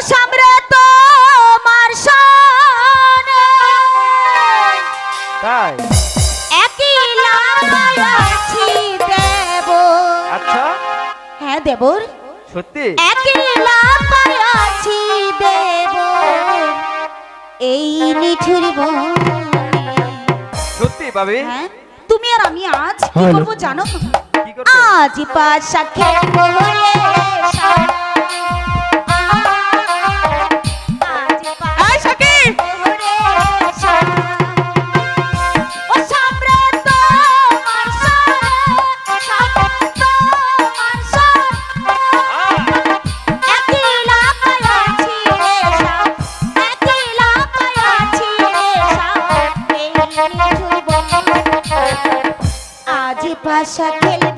সামরে তোমার সামনে তাই একই লাগাইছি দেব। আচ্ছা হ্যাঁ দেবর, সত্যি একই লাগাইছি দেব এই নিঠুর বনে। সত্যি ভাবি হ্যাঁ, তুমি আর আমি আজ কি হ্যালো। করবো জানো? কি করবে আজ পাশা খেলবো রে সারা। আজ পাশা খেলবো রে সারা। ও সামরে তোমার সারা, সামরে তোমার সারা। একই লাগাইছি রে সারা, একই লাগাইছি রে সারা। এই নিঠুর বনে আজ পাশা খেলবো